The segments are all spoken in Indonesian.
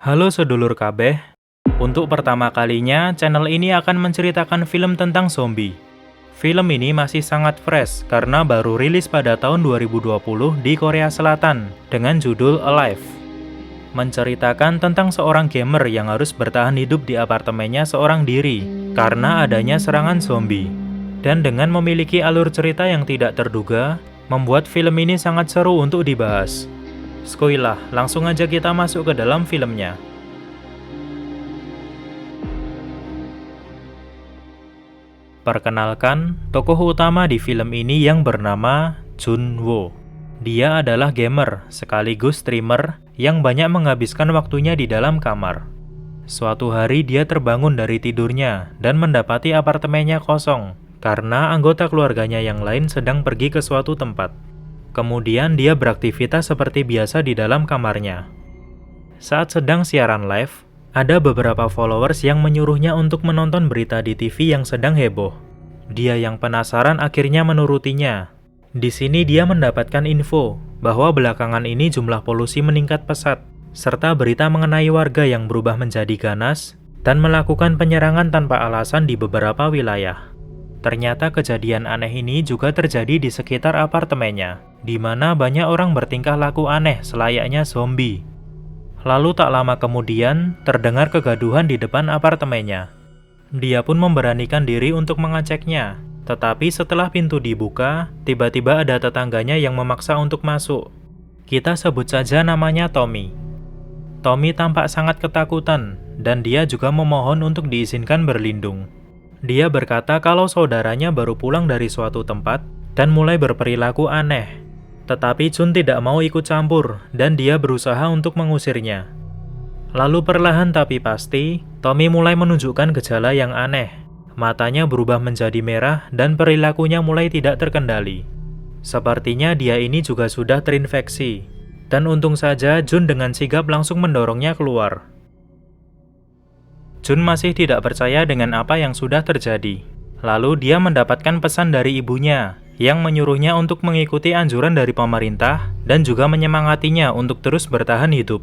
Halo sedulur kabeh, untuk pertama kalinya channel ini akan menceritakan film tentang zombie. Film ini masih sangat fresh karena baru rilis pada tahun 2020 di Korea Selatan dengan judul Alive. Menceritakan tentang seorang gamer yang harus bertahan hidup di apartemennya seorang diri karena adanya serangan zombie. Dan dengan memiliki alur cerita yang tidak terduga, membuat film ini sangat seru untuk dibahas. Skoilah, langsung aja kita masuk ke dalam filmnya. Perkenalkan, tokoh utama di film ini yang bernama Junwo. Dia adalah gamer sekaligus streamer yang banyak menghabiskan waktunya di dalam kamar. Suatu hari dia terbangun dari tidurnya dan mendapati apartemennya kosong karena anggota keluarganya yang lain sedang pergi ke suatu tempat. Kemudian dia beraktivitas seperti biasa di dalam kamarnya. Saat sedang siaran live, ada beberapa followers yang menyuruhnya untuk menonton berita di TV yang sedang heboh. Dia yang penasaran akhirnya menurutinya. Di sini dia mendapatkan info bahwa belakangan ini jumlah polusi meningkat pesat, serta berita mengenai warga yang berubah menjadi ganas dan melakukan penyerangan tanpa alasan di beberapa wilayah. Ternyata kejadian aneh ini juga terjadi di sekitar apartemennya, di mana banyak orang bertingkah laku aneh selayaknya zombie. Lalu tak lama kemudian, terdengar kegaduhan di depan apartemennya. Dia pun memberanikan diri untuk mengeceknya, tetapi setelah pintu dibuka, tiba-tiba ada tetangganya yang memaksa untuk masuk. Kita sebut saja namanya Tommy. Tommy tampak sangat ketakutan, dan dia juga memohon untuk diizinkan berlindung. Dia berkata kalau saudaranya baru pulang dari suatu tempat dan mulai berperilaku aneh. Tetapi Jun tidak mau ikut campur dan dia berusaha untuk mengusirnya. Lalu perlahan tapi pasti, Tommy mulai menunjukkan gejala yang aneh. Matanya berubah menjadi merah dan perilakunya mulai tidak terkendali. Sepertinya dia ini juga sudah terinfeksi. Dan untung saja Jun dengan sigap langsung mendorongnya keluar. Jun masih tidak percaya dengan apa yang sudah terjadi. Lalu dia mendapatkan pesan dari ibunya yang menyuruhnya untuk mengikuti anjuran dari pemerintah dan juga menyemangatinya untuk terus bertahan hidup.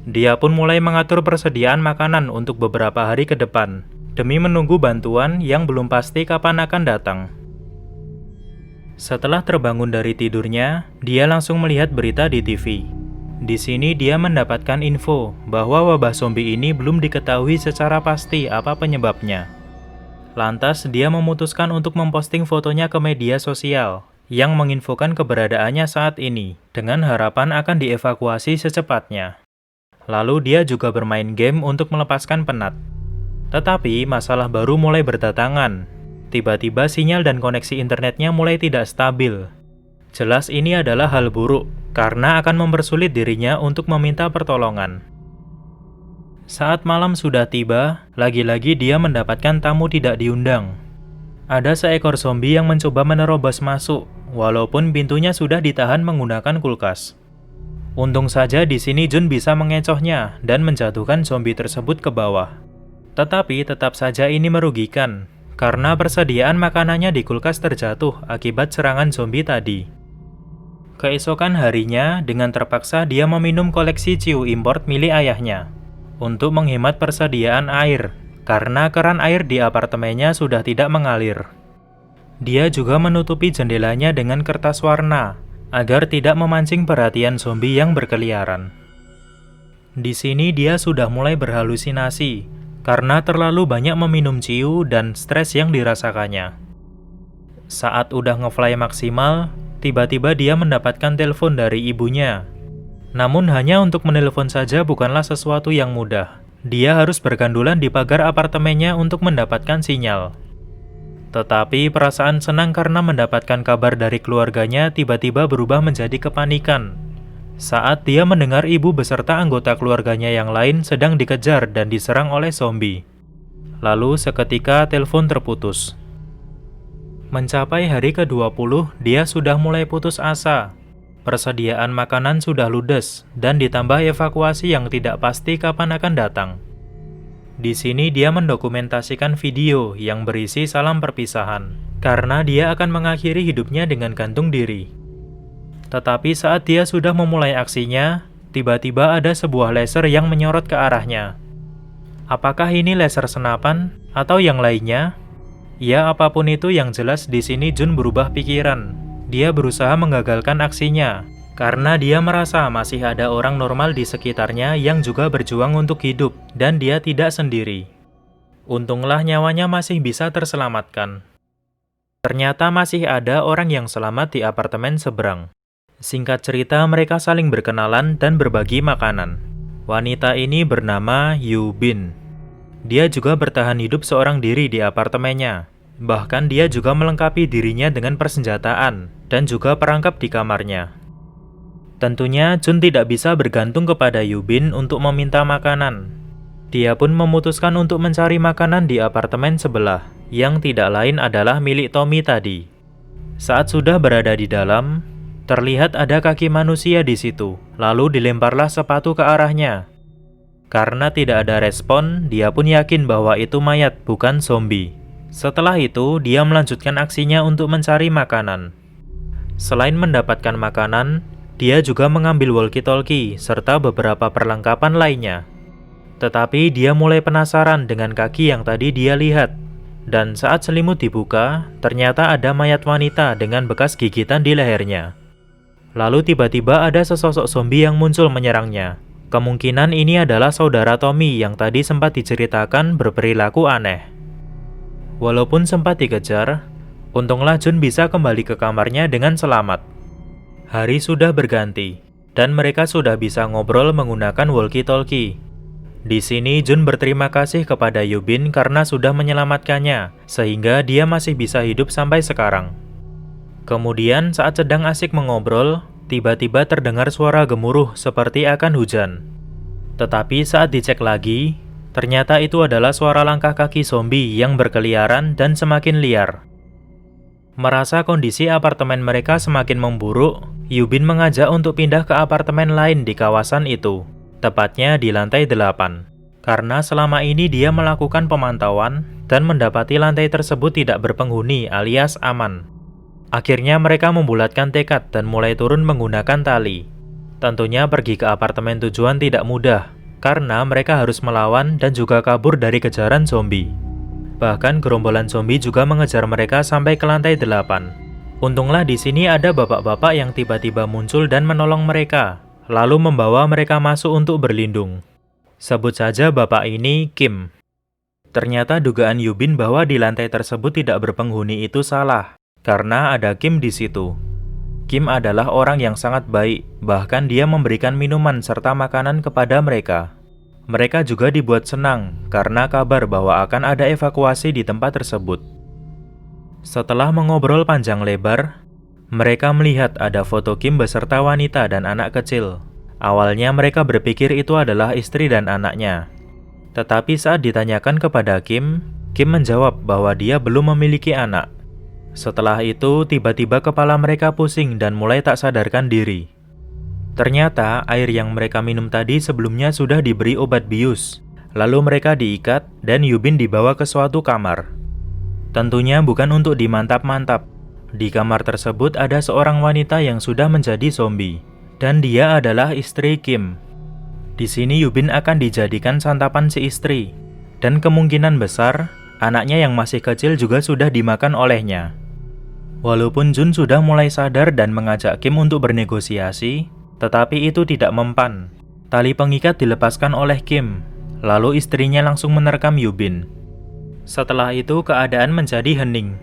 Dia pun mulai mengatur persediaan makanan untuk beberapa hari ke depan, demi menunggu bantuan yang belum pasti kapan akan datang. Setelah terbangun dari tidurnya, dia langsung melihat berita di TV. Di sini dia mendapatkan info bahwa wabah zombie ini belum diketahui secara pasti apa penyebabnya. Lantas dia memutuskan untuk memposting fotonya ke media sosial yang menginfokan keberadaannya saat ini dengan harapan akan dievakuasi secepatnya. Lalu dia juga bermain game untuk melepaskan penat. Tetapi masalah baru mulai berdatangan. Tiba-tiba sinyal dan koneksi internetnya mulai tidak stabil. Jelas ini adalah hal buruk, karena akan mempersulit dirinya untuk meminta pertolongan. Saat malam sudah tiba, lagi-lagi dia mendapatkan tamu tidak diundang. Ada seekor zombie yang mencoba menerobos masuk, walaupun pintunya sudah ditahan menggunakan kulkas. Untung saja di sini Jun bisa mengecohnya dan menjatuhkan zombie tersebut ke bawah. Tetapi tetap saja ini merugikan, karena persediaan makanannya di kulkas terjatuh akibat serangan zombie tadi. Keesokan harinya, dengan terpaksa dia meminum koleksi ciu import milik ayahnya untuk menghemat persediaan air, karena keran air di apartemennya sudah tidak mengalir. Dia juga menutupi jendelanya dengan kertas warna, agar tidak memancing perhatian zombie yang berkeliaran. Di sini dia sudah mulai berhalusinasi, karena terlalu banyak meminum ciu dan stres yang dirasakannya. Saat udah ngefly maksimal, tiba-tiba dia mendapatkan telepon dari ibunya. Namun hanya untuk menelpon saja bukanlah sesuatu yang mudah. Dia harus bergandulan di pagar apartemennya untuk mendapatkan sinyal. Tetapi perasaan senang karena mendapatkan kabar dari keluarganya tiba-tiba berubah menjadi kepanikan. Saat dia mendengar ibu beserta anggota keluarganya yang lain sedang dikejar dan diserang oleh zombie. Lalu seketika telepon terputus. Mencapai hari ke-20, dia sudah mulai putus asa. Persediaan makanan sudah ludes, dan ditambah evakuasi yang tidak pasti kapan akan datang. Di sini dia mendokumentasikan video yang berisi salam perpisahan, karena dia akan mengakhiri hidupnya dengan gantung diri. Tetapi saat dia sudah memulai aksinya, Tiba-tiba ada sebuah laser yang menyorot ke arahnya. Apakah ini laser senapan atau yang lainnya? Ya, apapun itu, yang jelas di sini Jun berubah pikiran. Dia berusaha menggagalkan aksinya karena dia merasa masih ada orang normal di sekitarnya yang juga berjuang untuk hidup dan dia tidak sendiri. Untunglah nyawanya masih bisa terselamatkan. Ternyata masih ada orang yang selamat di apartemen seberang. Singkat cerita, mereka saling berkenalan dan berbagi makanan. Wanita ini bernama Yu Bin. Dia juga bertahan hidup seorang diri di apartemennya. Bahkan dia juga melengkapi dirinya dengan persenjataan dan juga perangkap di kamarnya. Tentunya Jun tidak bisa bergantung kepada Yu Bin untuk meminta makanan. Dia pun memutuskan untuk mencari makanan di apartemen sebelah, yang tidak lain adalah milik Tommy tadi. Saat sudah berada di dalam, terlihat ada kaki manusia di situ, lalu dilemparlah sepatu ke arahnya. Karena tidak ada respon, dia pun yakin bahwa itu mayat, bukan zombie. Setelah itu, dia melanjutkan aksinya untuk mencari makanan. Selain mendapatkan makanan, dia juga mengambil walkie-talkie serta beberapa perlengkapan lainnya. Tetapi dia mulai penasaran dengan kaki yang tadi dia lihat. Dan saat selimut dibuka, ternyata ada mayat wanita dengan bekas gigitan di lehernya. Lalu tiba-tiba ada sesosok zombie yang muncul menyerangnya. Kemungkinan ini adalah saudara Tommy yang tadi sempat diceritakan berperilaku aneh. Walaupun sempat dikejar, untunglah Jun bisa kembali ke kamarnya dengan selamat. Hari sudah berganti, dan mereka sudah bisa ngobrol menggunakan walkie-talkie. Di sini Jun berterima kasih kepada Yu Bin karena sudah menyelamatkannya, sehingga dia masih bisa hidup sampai sekarang. Kemudian saat sedang asik mengobrol, tiba-tiba terdengar suara gemuruh seperti akan hujan. Tetapi saat dicek lagi, ternyata itu adalah suara langkah kaki zombie yang berkeliaran dan semakin liar. Merasa kondisi apartemen mereka semakin memburuk, Yu Bin mengajak untuk pindah ke apartemen lain di kawasan itu. Tepatnya di lantai 8, karena selama ini dia melakukan pemantauan dan mendapati lantai tersebut tidak berpenghuni alias aman. Akhirnya mereka membulatkan tekad dan mulai turun menggunakan tali. Tentunya pergi ke apartemen tujuan tidak mudah, karena mereka harus melawan dan juga kabur dari kejaran zombie. Bahkan gerombolan zombie juga mengejar mereka sampai ke lantai 8. Untunglah di sini ada bapak-bapak yang tiba-tiba muncul dan menolong mereka, lalu membawa mereka masuk untuk berlindung. Sebut saja bapak ini Kim. Ternyata dugaan Yu Bin bahwa di lantai tersebut tidak berpenghuni itu salah, karena ada Kim di situ. Kim adalah orang yang sangat baik, bahkan dia memberikan minuman serta makanan kepada mereka. Mereka juga dibuat senang karena kabar bahwa akan ada evakuasi di tempat tersebut. Setelah mengobrol panjang lebar, mereka melihat ada foto Kim beserta wanita dan anak kecil. Awalnya mereka berpikir itu adalah istri dan anaknya. Tetapi saat ditanyakan kepada Kim, Kim menjawab bahwa dia belum memiliki anak. Setelah itu, tiba-tiba kepala mereka pusing dan mulai tak sadarkan diri. Ternyata air yang mereka minum tadi sebelumnya sudah diberi obat bius. Lalu mereka diikat dan Yu Bin dibawa ke suatu kamar. Tentunya bukan untuk dimantap-mantap. Di kamar tersebut ada seorang wanita yang sudah menjadi zombie, dan dia adalah istri Kim. Di sini Yu Bin akan dijadikan santapan si istri, dan kemungkinan besar anaknya yang masih kecil juga sudah dimakan olehnya. Walaupun Jun sudah mulai sadar dan mengajak Kim untuk bernegosiasi, tetapi itu tidak mempan. Tali pengikat dilepaskan oleh Kim, lalu istrinya langsung menerkam Yu Bin. Setelah itu keadaan menjadi hening.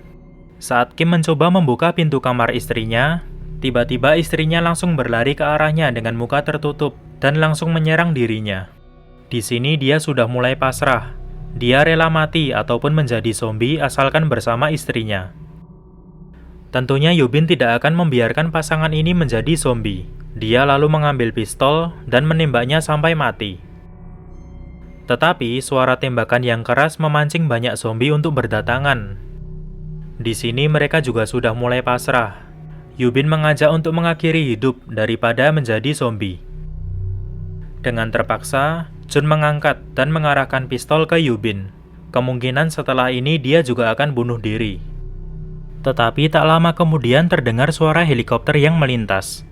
Saat Kim mencoba membuka pintu kamar istrinya, tiba-tiba istrinya langsung berlari ke arahnya dengan muka tertutup dan langsung menyerang dirinya. Di sini dia sudah mulai pasrah. Dia rela mati ataupun menjadi zombie asalkan bersama istrinya. Tentunya Yu Bin tidak akan membiarkan pasangan ini menjadi zombie. Dia lalu mengambil pistol dan menembaknya sampai mati. Tetapi suara tembakan yang keras memancing banyak zombie untuk berdatangan. Di sini mereka juga sudah mulai pasrah. Yu Bin mengajak untuk mengakhiri hidup daripada menjadi zombie. Dengan terpaksa, Jun mengangkat dan mengarahkan pistol ke Yu Bin. Kemungkinan setelah ini dia juga akan bunuh diri. Tetapi tak lama kemudian terdengar suara helikopter yang melintas.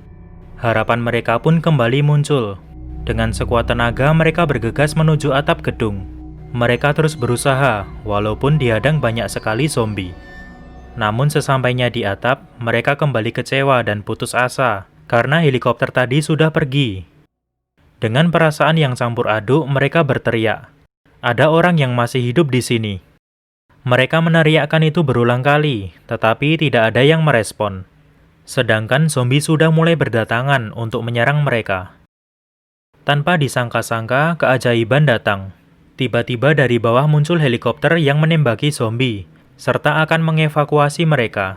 Harapan mereka pun kembali muncul. Dengan sekuat tenaga, mereka bergegas menuju atap gedung. Mereka terus berusaha, walaupun dihadang banyak sekali zombie. Namun sesampainya di atap, mereka kembali kecewa dan putus asa, karena helikopter tadi sudah pergi. Dengan perasaan yang campur aduk, mereka berteriak, "Ada orang yang masih hidup di sini." Mereka meneriakkan itu berulang kali, tetapi tidak ada yang merespon. Sedangkan zombie sudah mulai berdatangan untuk menyerang mereka. Tanpa disangka-sangka, keajaiban datang. Tiba-tiba dari bawah muncul helikopter yang menembaki zombie, serta akan mengevakuasi mereka.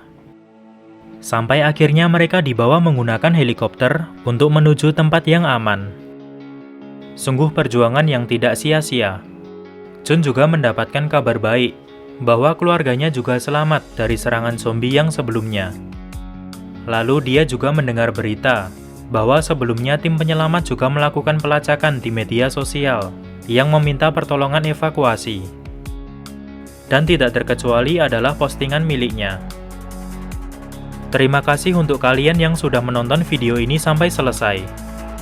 Sampai akhirnya mereka dibawa menggunakan helikopter untuk menuju tempat yang aman. Sungguh perjuangan yang tidak sia-sia. Jun juga mendapatkan kabar baik, bahwa keluarganya juga selamat dari serangan zombie yang sebelumnya. Lalu dia juga mendengar berita, bahwa sebelumnya tim penyelamat juga melakukan pelacakan di media sosial yang meminta pertolongan evakuasi. Dan tidak terkecuali adalah postingan miliknya. Terima kasih untuk kalian yang sudah menonton video ini sampai selesai.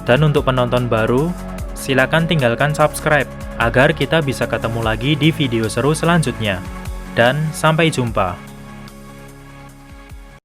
Dan untuk penonton baru, silakan tinggalkan subscribe agar kita bisa ketemu lagi di video seru selanjutnya. Dan sampai jumpa.